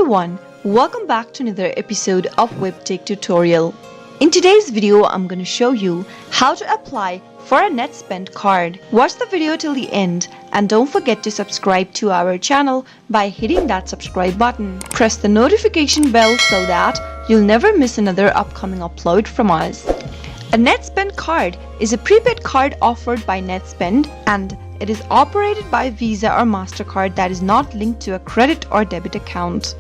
everyone, welcome back to another episode of Webtech Tutorial. In today's video, I'm going to show you how to apply for a Netspend card. Watch the video till the end and don't forget to subscribe to our channel by hitting that subscribe button. Press the notification bell so that you'll never miss another upcoming upload from us. A Netspend card is a prepaid card offered by Netspend and it is operated by Visa or MasterCard that is not linked to a credit or debit account.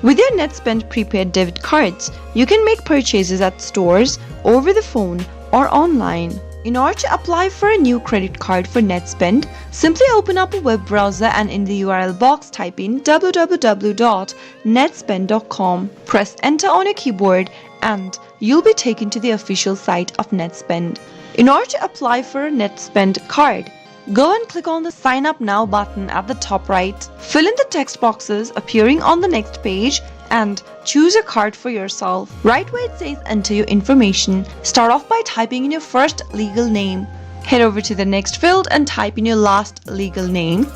With your Netspend prepaid debit cards, you can make purchases at stores, over the phone, or online. In order to apply for a new credit card for Netspend, simply open up a web browser and in the URL box type in www.netspend.com. Press enter on your keyboard and you'll be taken to the official site of Netspend. In order to apply for a Netspend card, go and click on the Sign Up Now button at the top right. Fill in the text boxes appearing on the next page and choose a card for yourself. Right where it says enter your information, start off by typing in your first legal name. Head over to the next field and type in your last legal name.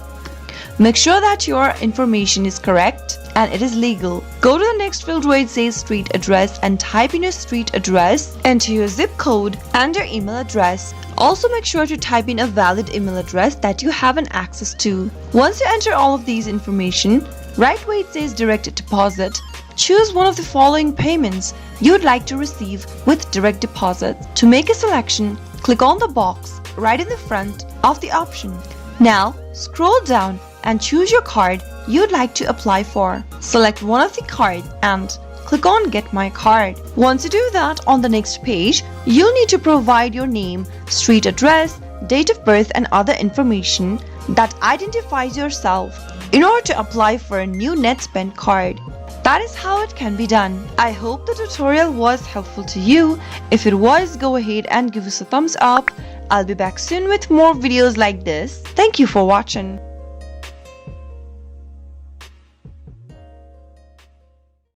Make sure that your information is correct and it is legal. Go to the next field where it says street address and type in your street address. Enter your zip code and your email address. Also make sure to type in a valid email address that you have an access to. Once you enter all of these information, right where it says direct deposit, choose one of the following payments you'd like to receive with direct deposit. To make a selection, click on the box right in the front of the option. Now scroll down and choose your card you'd like to apply for. Select one of the cards and click on Get My Card. Once you do that, on the next page, you'll need to provide your name, street address, date of birth and other information that identifies yourself in order to apply for a new Netspend card. That is how it can be done. I hope the tutorial was helpful to you. If it was, go ahead and give us a thumbs up. I'll be back soon with more videos like this. Thank you for watching.